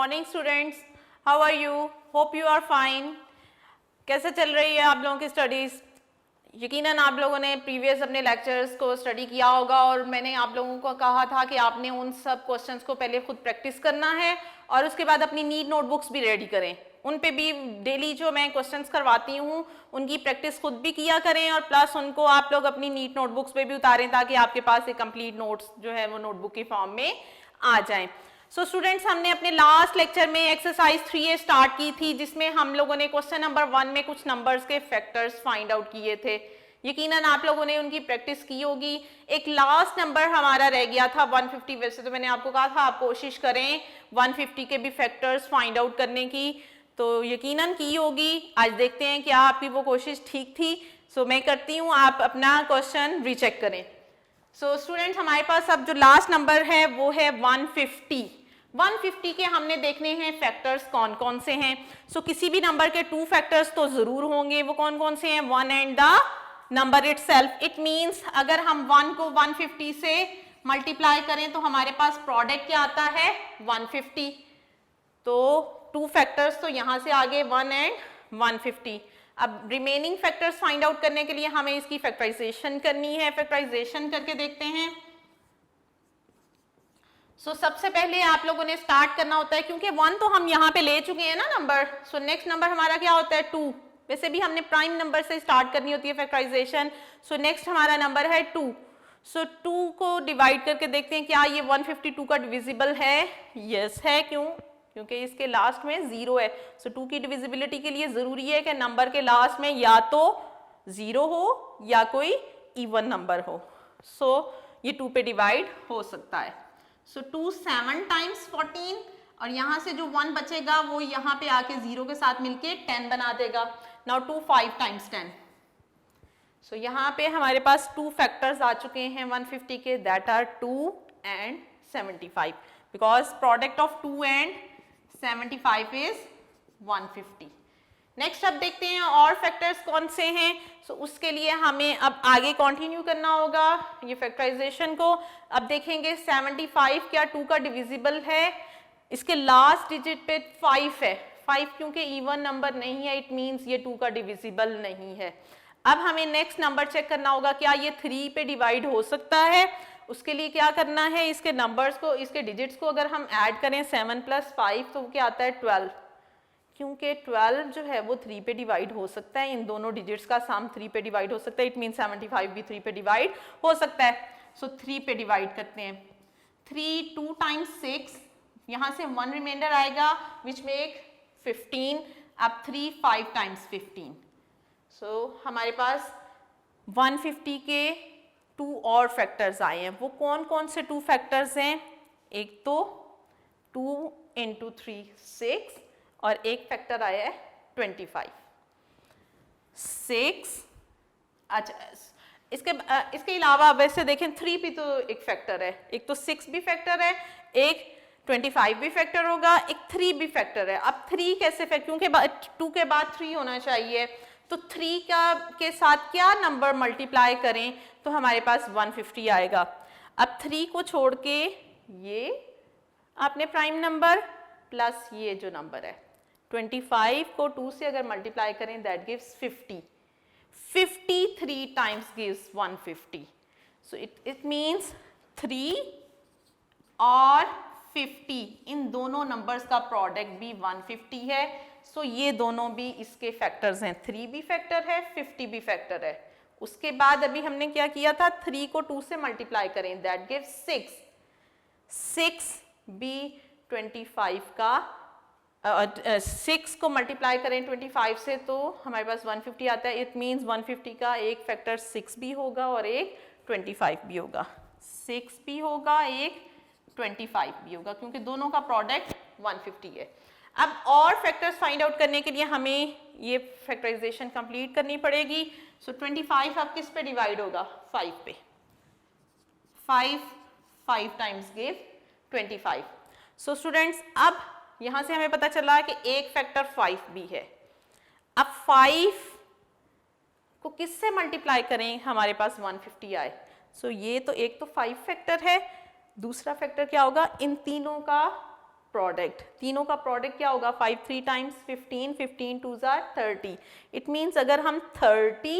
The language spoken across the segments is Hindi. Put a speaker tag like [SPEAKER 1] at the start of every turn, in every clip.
[SPEAKER 1] Morning students, how are you? Hope you are fine. कैसे चल रही है आप लोगों की स्टडीज़? यकीनन आप लोगों ने प्रीवियस अपने लेक्चर्स को स्टडी किया होगा और मैंने आप लोगों को कहा था कि आपने उन सब क्वेश्चंस को पहले खुद प्रैक्टिस करना है और उसके बाद अपनी नीट नोटबुक्स भी रेडी करें। उन पे भी डेली जो मैं क्वेश्चंस करवाती हूँ उनकी प्रैक्टिस खुद भी किया करें और प्लस उनको आप लोग अपनी नीट नोटबुक्स पे भी उतारें ताकि आपके पास एक कंप्लीट नोट्स जो है वो नोटबुक के फॉर्म में आ जाएं। सो स्टूडेंट्स, हमने अपने लास्ट लेक्चर में एक्सरसाइज 3A स्टार्ट की थी जिसमें हम लोगों ने क्वेश्चन नंबर 1 में कुछ नंबर्स के फैक्टर्स फाइंड आउट किए थे। यकीनन आप लोगों ने उनकी प्रैक्टिस की होगी। एक लास्ट नंबर हमारा रह गया था 150। वैसे तो मैंने आपको कहा था आप कोशिश करें 150 के भी फैक्टर्स फाइंड आउट करने की, तो यकीनन की होगी। आज देखते हैं क्या आपकी वो कोशिश ठीक थी। सो मैं करती हूँ, आप अपना क्वेश्चन रीचेक करें। सो स्टूडेंट्स, हमारे पास अब जो लास्ट नंबर है वो है 150। 150 के हमने देखने हैं फैक्टर्स कौन कौन से हैं। सो किसी भी नंबर के 2 फैक्टर्स तो जरूर होंगे। वो कौन कौन से हैं? 1 and the number itself. It means अगर हम 1 को 150 से मल्टीप्लाई करें तो हमारे पास प्रोडक्ट क्या आता है? 150। तो 2 फैक्टर्स तो यहां से आगे 1 एंड 150। अब रिमेनिंग फैक्टर्स फाइंड आउट करने के लिए हमें इसकी फैक्टराइजेशन करनी है। फैक्टराइजेशन करके देखते हैं। सो सबसे पहले आप लोगों ने स्टार्ट करना होता है, क्योंकि 1 तो हम यहाँ पे ले चुके हैं ना नंबर। सो नेक्स्ट नंबर हमारा क्या होता है? 2। वैसे भी हमने प्राइम नंबर से स्टार्ट करनी होती है फैक्टराइजेशन। सो नेक्स्ट हमारा नंबर है 2। सो 2 को डिवाइड करके देखते हैं क्या ये 152 का डिविजिबल है? यस है। क्यों? क्योंकि इसके लास्ट में 0 है। सो 2 की डिविजिबिलिटी के लिए जरूरी है कि नंबर के लास्ट में या तो 0 हो या कोई इवन नंबर हो। सो ये 2 पे डिवाइड हो सकता है। सो 2 7 टाइम्स 14 और यहाँ से जो 1 बचेगा वो यहाँ पे आके 0 के साथ मिलके 10 बना देगा। Now 2 5 times 10। सो यहाँ पे हमारे पास 2 फैक्टर्स आ चुके हैं 150 के, that are 2 and 75 because product of 2 and 75 is 150। Next अब देखते हैं और फैक्टर्स कौन से हैं। सो उसके लिए हमें अब आगे कंटिन्यू करना होगा ये फैक्टराइजेशन को। अब देखेंगे 75 क्या 2 का डिविजिबल है? इसके लास्ट डिजिट पे 5 है। 5 क्योंकि इवन नंबर नहीं है, इट मींस ये 2 का डिविजिबल नहीं है। अब हमें नेक्स्ट नंबर चेक करना होगा क्या ये 3 पे डिवाइड हो सकता है। उसके लिए क्या करना है? इसके नंबर्स को, इसके डिजिट्स को अगर हम ऐड करें 7 + 5 तो क्या आता है? 12। क्योंकि 12 जो है वो 3 पे डिवाइड हो सकता है। इन दोनों डिजिट्स का सम 3 पे डिवाइड हो सकता है। इट मीन 75 भी 3 पे डिवाइड हो सकता है। सो 3 पे डिवाइड करते हैं। 3 2 टाइम्स 6, यहाँ से 1 रिमाइंडर आएगा विच मेक 15। अब 3 5 टाइम्स 15। सो हमारे पास 150 के 2 और फैक्टर्स आए हैं। वो कौन कौन से 2 फैक्टर्स हैं? एक तो 2 × 3 6 और एक फैक्टर आया है 25 6। अच्छा, इसके अलावा वैसे देखें 3 भी तो एक फैक्टर है। एक तो 6 भी फैक्टर है, एक 25 भी फैक्टर होगा, एक 3 भी फैक्टर है। अब 3 कैसे फैक्टर? क्योंकि 2 के बाद 3 होना चाहिए, तो 3 के साथ क्या नंबर मल्टीप्लाई करें तो हमारे पास 150 आएगा। अब 3 को छोड़ के ये आपने प्राइम नंबर प्लस ये जो नंबर है 25 को 2 से अगर मल्टीप्लाई करें that gives 50। 53 times gives 150। So it means 3 और 50 इन दोनों नंबर्स का प्रोडक्ट भी 150 है। सो ये दोनों भी इसके फैक्टर्स हैं। 3 भी फैक्टर है, 50 भी फैक्टर है। उसके बाद अभी हमने क्या किया था? 3 को 2 से मल्टीप्लाई करें दैट गिव्स 6। 6 भी 25 का 6 को मल्टीप्लाई करें 25 से तो हमारे पास 150 आता है। इट मीन्स 150 का एक फैक्टर 6 भी होगा और एक 25 भी होगा। 6 भी होगा, एक 25 भी होगा, क्योंकि दोनों का प्रोडक्ट 150 है। अब और फैक्टर्स फाइंड आउट करने के लिए हमें ये फैक्टराइजेशन कंप्लीट करनी पड़ेगी। सो 25 अब किस पे डिवाइड होगा? 5 पे। 5 टाइम्स गिव 25। सो स्टूडेंट्स, अब यहां से हमें पता चला कि एक फैक्टर 5 भी है। अब 5 को किससे मल्टीप्लाई करें हमारे पास 150 आए? सो ये तो एक तो 5 फैक्टर है, दूसरा फैक्टर क्या होगा? इन तीनों का प्रोडक्ट, तीनों का प्रोडक्ट क्या होगा 5 3 टाइम्स 15, 15 2 जार 30। इट मीन्स अगर हम 30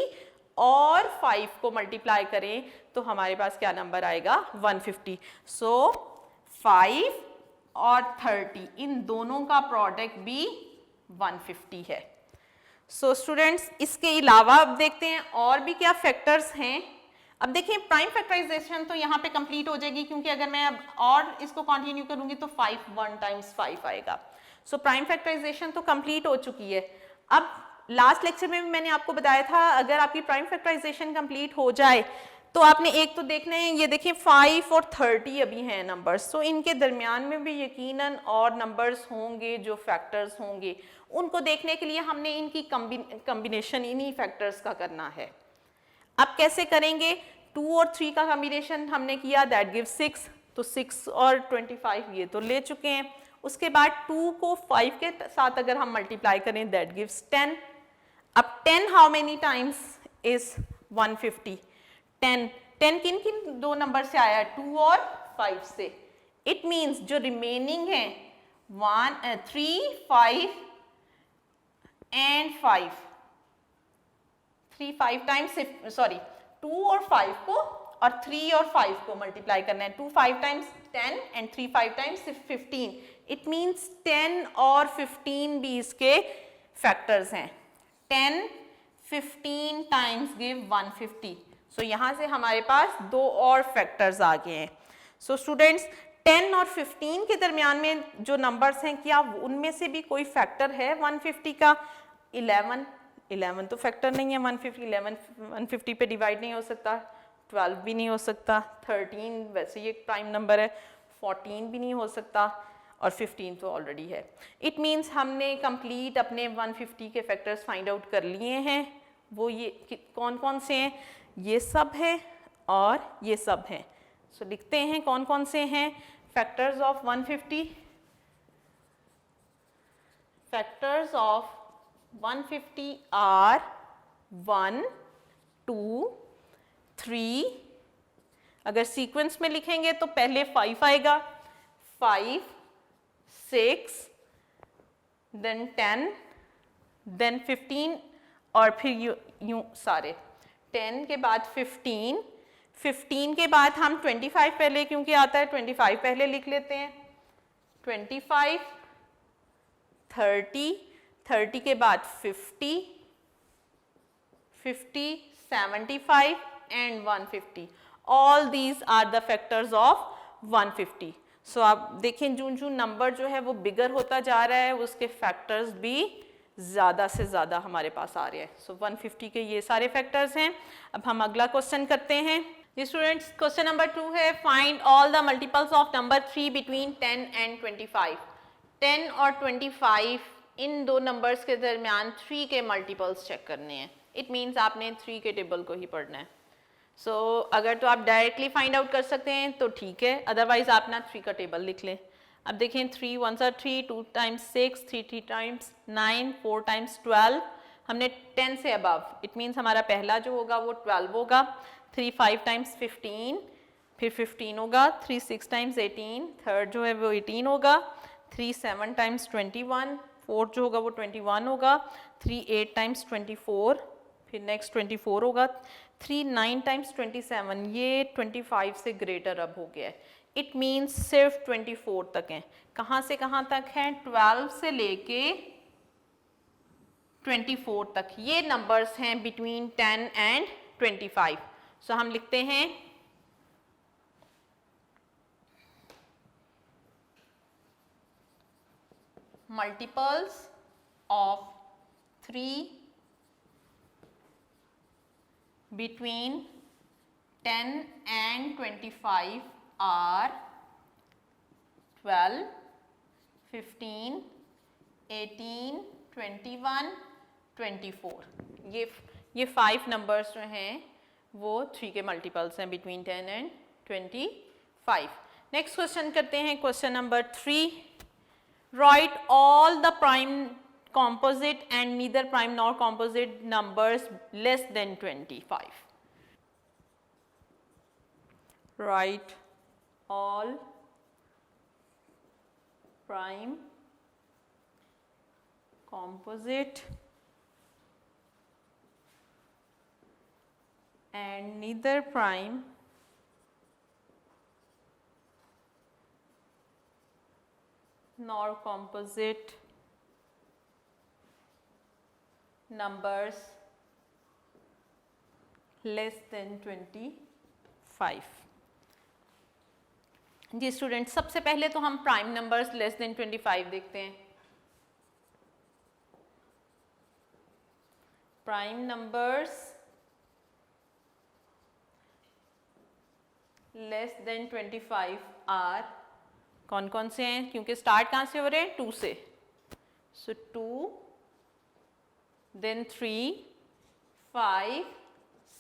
[SPEAKER 1] और 5 को मल्टीप्लाई करें तो हमारे पास क्या नंबर आएगा 150। सो 5 और 30 इन दोनों का प्रोडक्ट भी 150 है। सो स्टूडेंट्स इसके अलावा अब देखते हैं और भी क्या फैक्टर्स हैं। अब देखिए प्राइम फैक्टराइजेशन तो यहाँ पे कंप्लीट हो जाएगी, क्योंकि अगर मैं अब और इसको कंटिन्यू करूंगी तो 5 1 टाइम्स 5 आएगा। सो प्राइम फैक्टराइजेशन तो कंप्लीट हो चुकी है। अब लास्ट लेक्चर में भी मैंने आपको बताया था अगर आपकी प्राइम फैक्टराइजेशन कंप्लीट हो जाए तो आपने एक तो देखना है, ये देखिए 5 और 30 अभी हैं नंबर्स, तो इनके दरमियान में भी यकीनन और नंबर्स होंगे जो फैक्टर्स होंगे, उनको देखने के लिए हमने इनकी कॉम्बिनेशन इन्हीं फैक्टर्स का करना है। अब कैसे करेंगे, 2 और 3 का कॉम्बिनेशन हमने किया दैट गिव्स 6, तो 6 और 25 ये तो ले चुके हैं। उसके बाद 2 को 5 के साथ अगर हम मल्टीप्लाई करें दैट गिव्स 10। अब 10 हाउ मेनी टाइम्स इज 150, 10 किन किन दो नंबर से आया है 2 और 5 से। इट मीन्स जो रिमेनिंग है 3 5 एंड 5, 3 5 टाइम्स, सॉरी 2 और 5 को और 3 और 5 को मल्टीप्लाई करना है, 2 5 times 10 and 3 5 times 15। It means 10 और 15 भी इसके फैक्टर्स हैं। 10 15 टाइम्स गिव 150। सो यहाँ से हमारे पास दो और फैक्टर्स आ गए हैं। सो स्टूडेंट्स 10 और 15 के दरमियान में जो नंबर्स हैं क्या उनमें से भी कोई फैक्टर है 150 का? 11 तो फैक्टर नहीं है 150, 11 150 पे डिवाइड नहीं हो सकता, 12 भी नहीं हो सकता, 13 वैसे ही एक प्राइम नंबर है, 14 भी नहीं हो सकता और 15 तो ऑलरेडी है। इट मीन्स हमने कंप्लीट अपने 150 के फैक्टर्स फाइंड आउट कर लिए हैं। वो ये कौन कौन से हैं, ये सब है और ये सब हैं। सो लिखते हैं कौन कौन से हैं factors of 150। Factors of 150 are 1 2 3, अगर सीक्वेंस में लिखेंगे तो पहले 5 आएगा, 5 6 देन 10 देन 15 और फिर यूं सारे 10 के बाद 15, 15 के बाद हम 25 पहले क्योंकि आता है 25 पहले लिख लेते हैं, 25 30 30 के बाद 50 50 75 and 150। All these are the factors of 150। So आप देखें जून जून नंबर जो है वो बिगर होता जा रहा है, उसके फैक्टर्स भी ज़्यादा से ज़्यादा हमारे पास आ रहे हैं। सो 150 के ये सारे फैक्टर्स हैं। अब हम अगला क्वेश्चन करते हैं। जी स्टूडेंट्स क्वेश्चन नंबर 2 है find all the multiples of number 3 between 10 and 25। 10 और 25 इन दो नंबर्स के दरमियान 3 के मल्टीपल्स चेक करने हैं। इट मीन्स आपने 3 के टेबल को ही पढ़ना है। सो अगर तो आप डायरेक्टली फाइंड आउट कर सकते हैं तो ठीक है, अदरवाइज आप ना 3 का टेबल लिख लें। अब देखें 3 1 3, 2 टाइम्स 6, 3 3 टाइम्स 9, 4 टाइम्स 12, हमने 10 से अबव, इट मीन्स हमारा पहला जो होगा वो 12 होगा। 3 5 टाइम्स 15, फिर 15 होगा। 3 6 टाइम्स 18, थर्ड जो है वो 18 होगा। 3 7 टाइम्स 21, फोर्थ जो होगा वो 21 होगा। 3 8 टाइम्स 24, फिर नेक्स्ट 24 होगा। 3 9 टाइम्स 27, ये 25 से ग्रेटर अब हो गया है। इट मीन्स सिर्फ 24 तक हैं। कहाँ से कहाँ तक हैं? 12 से लेके 24 तक ये नंबर्स हैं बिटवीन 10 एंड 25। सो हम लिखते हैं multiples of 3 between 10 and 25 are 12, 15, 18, 21, 24। ये 5 नंबर्स जो हैं वो 3 के मल्टीपल्स हैं बिटवीन 10 एंड 25। नेक्स्ट क्वेश्चन करते हैं question number 3। Write all the prime composite and neither prime nor composite numbers less than 25. Write all prime composite and neither prime nor composite numbers less than 25। Ji student, सबसे पहले तो हम प्राइम नंबर्स लेस देन 25 देखते हैं। Prime numbers less than 25 are, कौन कौन से हैं, क्योंकि स्टार्ट कहाँ से हो रहे हैं, 2 से। सो 2, then 3, 5,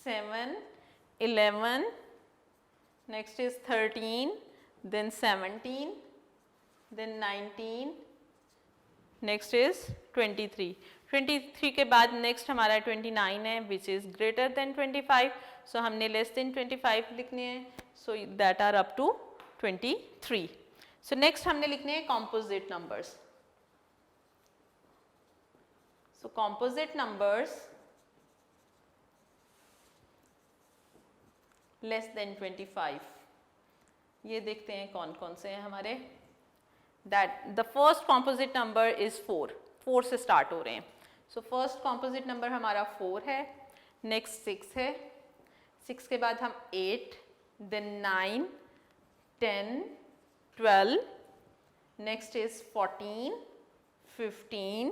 [SPEAKER 1] 7, 11, next is 13, then 17, then 19, next is 23। 23 के बाद नेक्स्ट हमारा 29 है, which is greater than 25। So हमने लेस देन 25 लिखने हैं, so that are up to 23। So next हमने लिखने हैं composite numbers. So composite numbers less than 25, ये देखते हैं कौन कौन से हैं हमारे। That the first composite number is 4, 4 से स्टार्ट हो रहे हैं। सो फर्स्ट कॉम्पोजिट नंबर हमारा 4 है, नेक्स्ट 6 है, 6 के बाद हम 8, देन 9, 10, 12, नेक्स्ट इज 14, 15,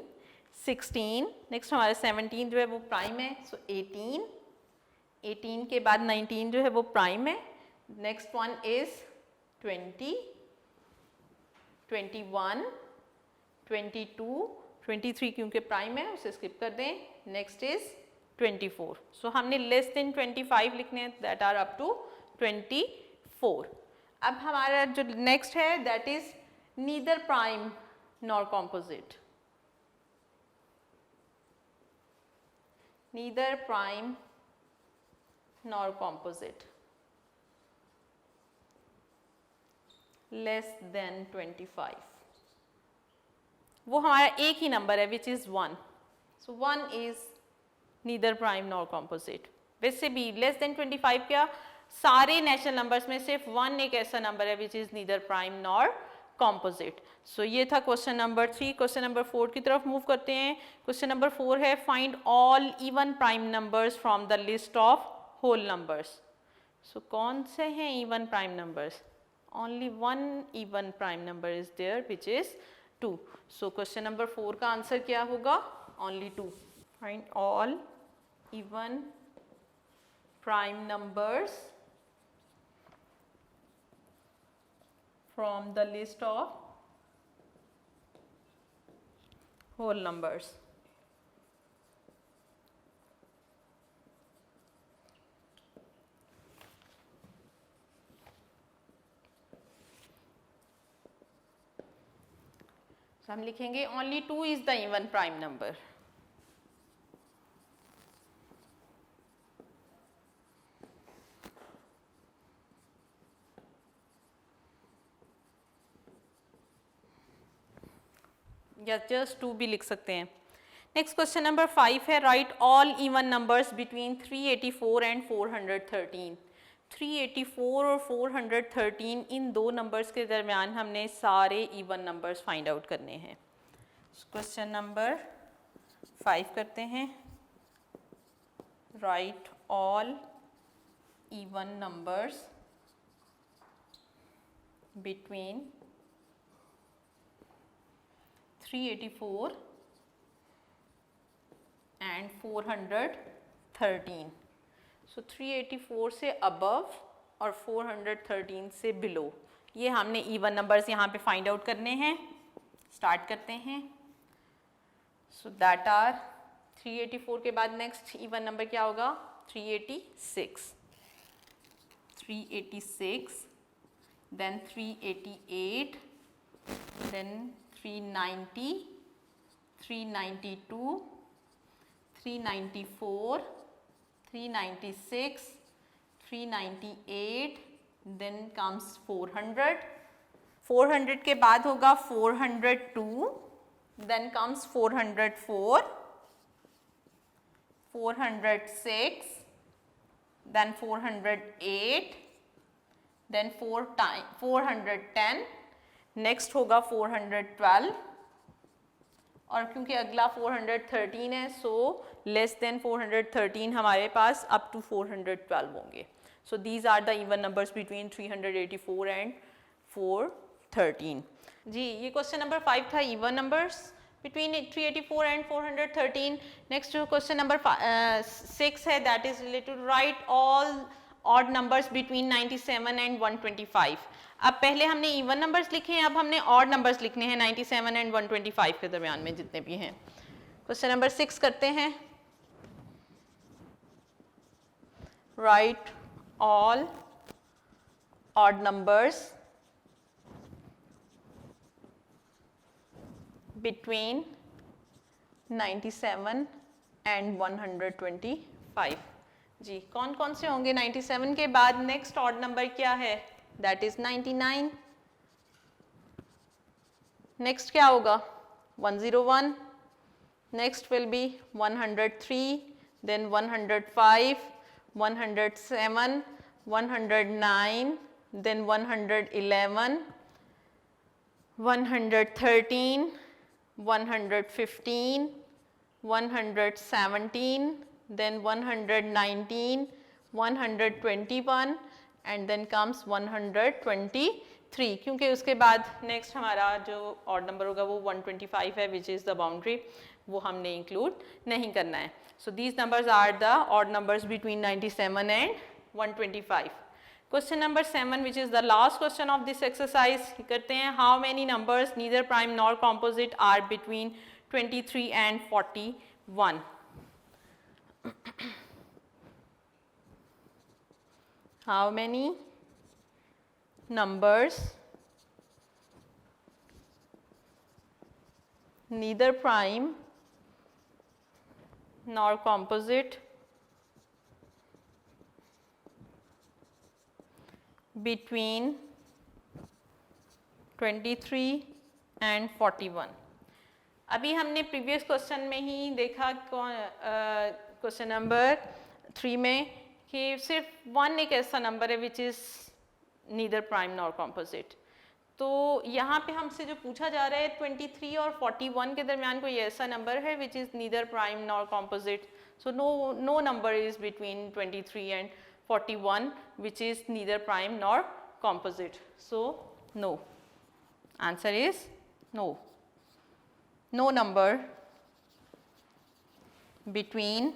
[SPEAKER 1] 16, नेक्स्ट हमारा 17 जो है वो प्राइम है, सो 18, 18 के बाद 19 जो है वो प्राइम है, नेक्स्ट वन इज 20, 21, 22, 23 क्योंकि प्राइम है उसे स्किप कर दें, नेक्स्ट इज 24। सो हमने लेस देन 25 लिखने हैं, दैट आर अप टू 24। अब हमारा जो नेक्स्ट है that is neither prime nor composite. Neither prime nor composite less than 25, वो हमारा एक ही नंबर है which is 1। So 1 is neither prime nor composite. वैसे भी लेस देन 25 क्या, सारे नेचुरल नंबर्स में सिर्फ 1 एक ऐसा नंबर है which is neither prime nor composite. So ये था क्वेश्चन नंबर 3। क्वेश्चन नंबर 4 की तरफ मूव करते हैं। क्वेश्चन नंबर 4 है find all even prime numbers from the list of whole numbers. So कौन से हैं even prime numbers? only one even prime number is there which is 2। so question number 4 का आंसर क्या होगा? only 2। find all even prime numbers from the list of whole numbers। तो हम लिखेंगे only 2 is the even prime number। या जस्ट 2 भी लिख सकते हैं। नेक्स्ट क्वेश्चन नंबर 5 है right all even numbers between 384 and 413। 384 और 413 इन दो नंबर्स के दरमियान हमने सारे इवन नंबर्स फाइंड आउट करने हैं। क्वेश्चन नंबर 5 करते हैं right all even numbers between 384 and 413। सो 384 से अबव और 413 से बिलो, ये हमने इवन नंबर्स यहाँ पे फाइंड आउट करने हैं। स्टार्ट करते हैं। सो दैट आर 384 के बाद नेक्स्ट इवन नंबर क्या होगा? 386, 386, देन 388, देन 390, 392, 394, 396, 398, then comes 400, 400 के बाद होगा 402, then comes 404, 406, then 408, then 410, next होगा 412, और क्योंकि अगला 413 है सो लेस देन 413 हमारे पास अप टू 412 होंगे. So these are the even numbers between 384 and 413. जी ये क्वेश्चन नंबर 5 था, even numbers between 384 and 413. Next question number 6 है, that is related to write all odd numbers between 97 and 125. अब पहले हमने इवन नंबर्स लिखे हैं, अब हमने ऑड नंबर्स लिखने हैं 97 एंड 125 के दरमियान में जितने भी हैं. क्वेश्चन नंबर 6 करते हैं. Right all odd numbers between 97 and 125. जी कौन कौन से होंगे? 97 के बाद नेक्स्ट ऑड नंबर क्या है? That is 99. नेक्स्ट क्या होगा? 101. Next will be 103, then 105, 107, 109, then 111, 113, 115, 117, then 119, 121 and then comes 123. क्योंकि उसके बाद नेक्स्ट हमारा जो ऑड नंबर होगा वो 125 है, विच इज़ द बाउंड्री, वो हमने इंक्लूड नहीं करना है. So these numbers are the odd numbers between 97 and 125. Question number 7, which is the last question of this exercise, करते हैं. How many numbers neither prime nor composite are between 23 and 41? How many numbers neither prime nor composite between 23 and 41? अभी हमने प्रीवियस क्वेश्चन में ही देखा क्वेश्चन नंबर 3 में कि सिर्फ 1 एक ऐसा नंबर है which is neither prime nor composite. तो यहाँ पे हमसे जो पूछा जा रहा है 23 और 41 के दरमियान कोई ऐसा नंबर है which is neither prime nor composite. So no number is between 23 and 41 which is neither prime nor composite. So no. Answer is no. No number between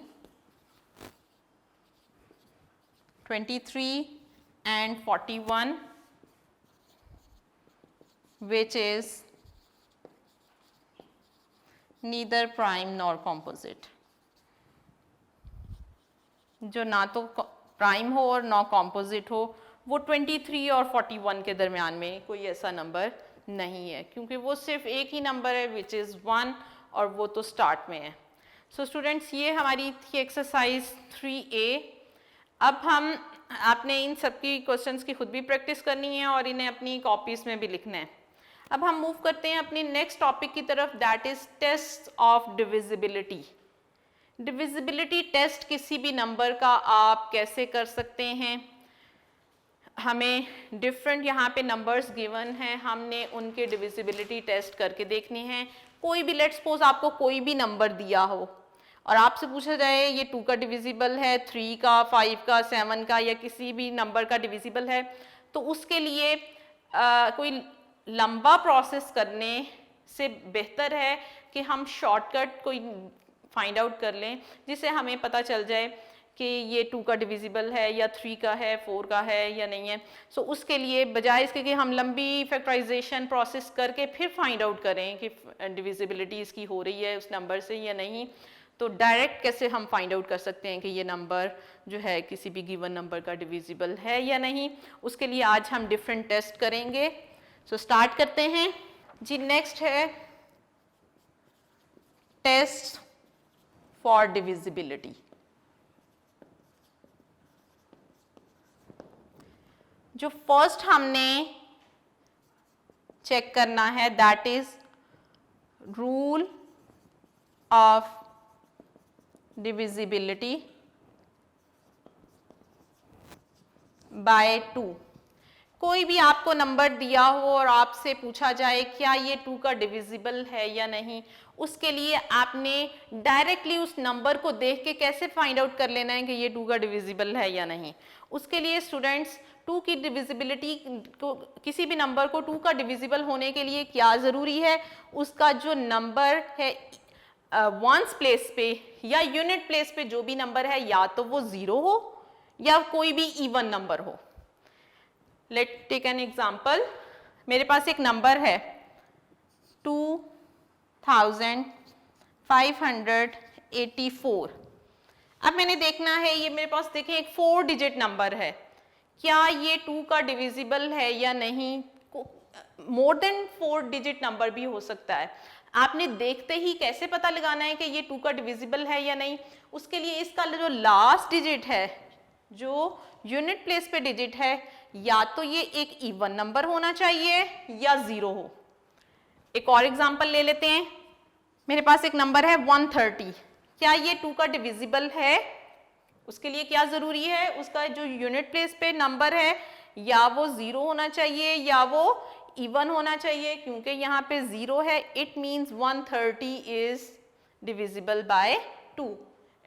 [SPEAKER 1] 23 and 41 which is neither prime nor composite. जो ना तो प्राइम हो और ना कॉम्पोजिट हो, वो 23 और 41 के दरमियान में कोई ऐसा नंबर नहीं है, क्योंकि वो सिर्फ एक ही नंबर है विच इज़ 1 और वो तो स्टार्ट में है. सो स्टूडेंट्स ये हमारी थी एक्सरसाइज 3A. अब हम आपने इन सब की क्वेश्चंस की खुद भी प्रैक्टिस करनी है और इन्हें अपनी कॉपीज़ में भी लिखना है. अब हम मूव करते हैं अपनी नेक्स्ट टॉपिक की तरफ, that is test of divisibility. Divisibility test किसी भी नंबर का आप कैसे कर सकते हैं? हमें डिफरेंट यहाँ पे नंबर्स गिवन हैं, हमने उनके डिविजिबिलिटी टेस्ट करके देखनी है. कोई भी लेट्स सपोज आपको कोई भी नंबर दिया हो और आपसे पूछा जाए ये 2 का डिविजिबल है, 3 का, 5 का, 7 का या किसी भी नंबर का डिविजिबल है, तो उसके लिए कोई लंबा प्रोसेस करने से बेहतर है कि हम शॉर्टकट कोई फाइंड आउट कर लें जिससे हमें पता चल जाए कि ये 2 का डिविजिबल है या 3 का है, 4 का है या नहीं है. सो उसके लिए बजाय इसके कि हम लंबी फैक्टराइजेशन प्रोसेस करके फिर फाइंड आउट करें कि डिविजिबिलिटी इसकी हो रही है उस नंबर से या नहीं, तो डायरेक्ट कैसे हम फाइंड आउट कर सकते हैं कि ये नंबर जो है किसी भी गिवन नंबर का डिविजिबल है या नहीं. उसके लिए आज हम डिफरेंट टेस्ट करेंगे. सो स्टार्ट करते हैं जी. नेक्स्ट है टेस्ट फॉर डिविजिबिलिटी. जो फर्स्ट हमने चेक करना है, that is rule of divisibility bye 2। कोई भी आपको नंबर दिया हो और आपसे पूछा जाए क्या ये 2 का डिविजिबल है या नहीं, उसके लिए आपने डायरेक्टली उस नंबर को देख के कैसे फाइंड आउट कर लेना है कि ये 2 का डिविजिबल है या नहीं। उसके लिए स्टूडेंट्स 2 की डिविजिबिलिटी को, किसी भी नंबर को 2 का डिविजिबल होने के लिए क्या ज़रूरी है, उसका जो नंबर है वंस प्लेस पे या यूनिट प्लेस पे जो भी नंबर है, या तो वो 0 हो या कोई भी इवन नंबर हो। लेट टेक एन एग्जाम्पल, मेरे पास एक नंबर है 2584। अब मैंने देखना है, ये मेरे पास देखें एक 4 डिजिट नंबर है, क्या ये 2 का डिविजिबल है या नहीं। मोर देन 4 डिजिट नंबर भी हो सकता है। आपने देखते ही कैसे पता लगाना है कि ये 2 का डिविजिबल है या नहीं। उसके लिए इसका जो लास्ट डिजिट है, जो यूनिट प्लेस पे डिजिट है, या तो ये एक इवन नंबर होना चाहिए या 0 हो। एक और एग्जांपल ले लेते हैं, मेरे पास एक नंबर है 130, क्या ये 2 का डिविजिबल है। उसके लिए क्या जरूरी है, उसका जो यूनिट प्लेस पे नंबर है या वो 0 होना चाहिए या वो इवन होना चाहिए। क्योंकि यहाँ पे 0 है, it means 130 is divisible by 2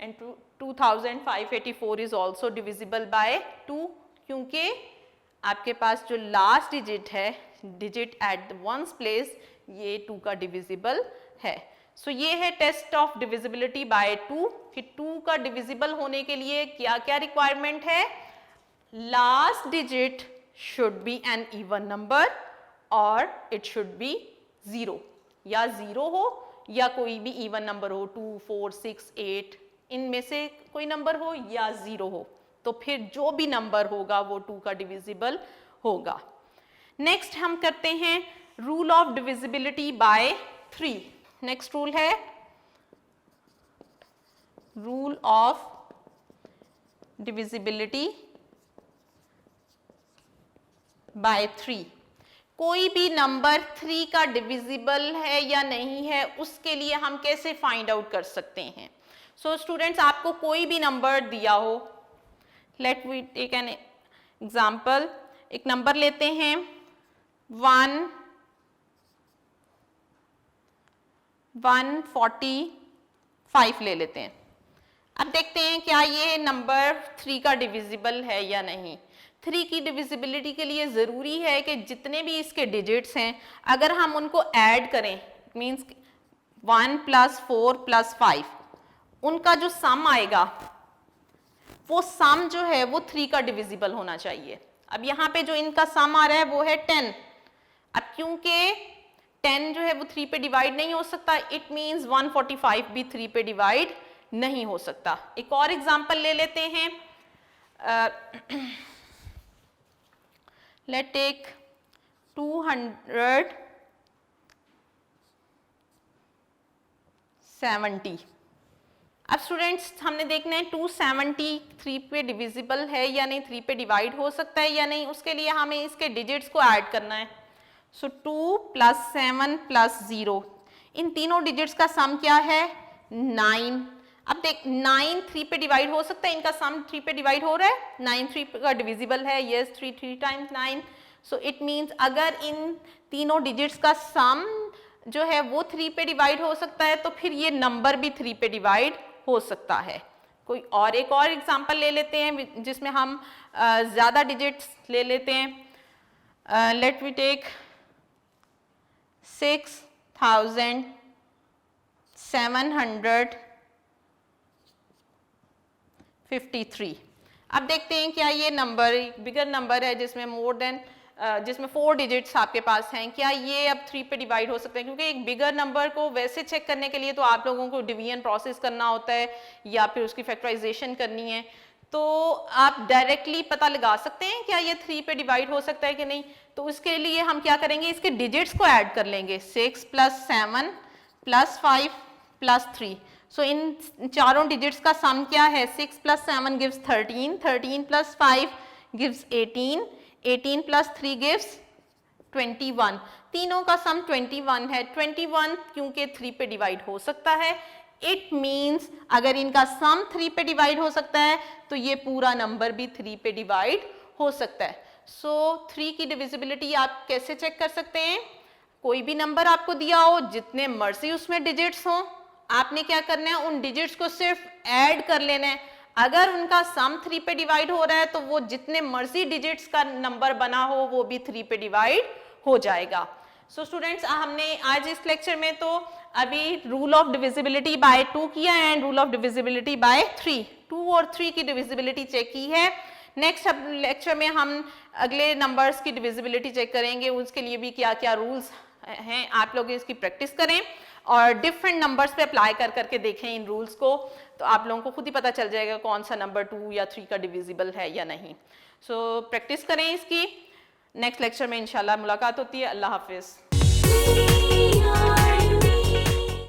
[SPEAKER 1] and 2584 is also divisible by 2, क्योंकि आपके पास जो लास्ट डिजिट है, digit at the ones place, ये 2 का डिविजिबल है। सो ये है टेस्ट ऑफ डिविजिबिलिटी बाय 2 कि 2 का डिविजिबल होने के लिए क्या क्या रिक्वायरमेंट है। Last digit should be an even number और इट शुड बी 0, या 0 हो या कोई भी इवन नंबर हो, 2, 4, 6, 8, इनमें से कोई नंबर हो या 0 हो, तो फिर जो भी नंबर होगा वो 2 का डिविजिबल होगा। नेक्स्ट हम करते हैं rule of divisibility bye 3। Next rule है रूल ऑफ डिविजिबिलिटी बाय 3। कोई भी नंबर 3 का डिविजिबल है या नहीं है, उसके लिए हम कैसे फाइंड आउट कर सकते हैं। सो स्टूडेंट्स, आपको कोई भी नंबर दिया हो, let we take an example, एक नंबर लेते हैं 145 ले लेते हैं। अब देखते हैं क्या ये नंबर 3 का डिविजिबल है या नहीं। 3 की डिविजिबिलिटी के लिए ज़रूरी है कि जितने भी इसके डिजिट्स हैं, अगर हम उनको ऐड करें, मीन्स 1 + 4 + 5, उनका जो सम आएगा वो सम जो है वो 3 का डिविजिबल होना चाहिए। अब यहाँ पे जो इनका सम आ रहा है वो है 10। अब क्योंकि 10 जो है वो 3 पे डिवाइड नहीं हो सकता, इट मीन्स 145 भी 3 पे डिवाइड नहीं हो सकता। एक और एग्जांपल ले लेते हैं, लेट टेक 270। अब स्टूडेंट्स, हमने देखना है 270 3 पे डिविजिबल है या नहीं, 3 पे डिवाइड हो सकता है या नहीं। उसके लिए हमें इसके डिजिट्स को ऐड करना है। सो 2 + 7 + 0, इन तीनों डिजिट्स का सम क्या है, 9। अब देख, 9 3 पे डिवाइड हो सकता है, इनका सम 3 पे डिवाइड हो रहा है, 9 3 का डिविजिबल है, यस 3 3 × 9। सो इट मीन्स अगर इन तीनों डिजिट्स का सम जो है वो 3 पे डिवाइड हो सकता है, तो फिर ये नंबर भी 3 पे डिवाइड हो सकता है। कोई और एक और एग्जांपल ले लेते हैं जिसमें हम ज़्यादा डिजिट्स ले लेते हैं। Let we take 6753। अब देखते हैं क्या ये नंबर एक बिगर नंबर है जिसमें 4 डिजिट्स आपके पास हैं, क्या ये अब 3 पे डिवाइड हो सकते हैं। क्योंकि एक बिगर नंबर को वैसे चेक करने के लिए तो आप लोगों को डिवीजन प्रोसेस करना होता है या फिर उसकी फैक्टराइजेशन करनी है, तो आप डायरेक्टली पता लगा सकते हैं क्या ये 3 पे डिवाइड हो सकता है कि नहीं। तो उसके लिए हम क्या करेंगे, इसके डिजिट्स को ऐड कर लेंगे, 6 + 7 + 5 + 3। सो इन चारों डिजिट्स का सम क्या है, 6 + 7 gives 13, 13 + 5 gives 18, 18 + 3 gives 21, तीनों का सम 21 है। 21 क्योंकि 3 पे डिवाइड हो सकता है, इट मीन्स अगर इनका सम 3 पे डिवाइड हो सकता है तो ये पूरा नंबर भी 3 पे डिवाइड हो सकता है। सो 3 की डिविजिबिलिटी आप कैसे चेक कर सकते हैं? कोई भी नंबर आपको दिया हो, जितने मर्जी उसमें डिजिट्स हो, आपने क्या करना है, उन डिजिट्स को सिर्फ ऐड कर लेना है। अगर उनका सम 3 पे डिवाइड हो रहा है तो वो जितने मर्जी डिजिट्स का नंबर बना हो वो भी 3 पे डिवाइड हो जाएगा। सो स्टूडेंट्स, हमने आज इस लेक्चर में तो अभी रूल ऑफ डिविजिबिलिटी बाय 2 किया and rule of divisibility bye 3, 2 और 3 की डिविजिबिलिटी चेक की है। नेक्स्ट लेक्चर में हम अगले नंबर्स की डिविजिबिलिटी चेक करेंगे, उसके लिए भी क्या क्या रूल्स हैं, आप लोग इसकी प्रैक्टिस करें और डिफरेंट नंबर्स पे अप्लाई कर करके देखें इन रूल्स को, तो आप लोगों को खुद ही पता चल जाएगा कौन सा नंबर 2 या 3 का डिविजिबल है या नहीं। सो प्रैक्टिस करें इसकी। नेक्स्ट लेक्चर में इंशाल्लाह मुलाकात होती है। अल्लाह हाफिज।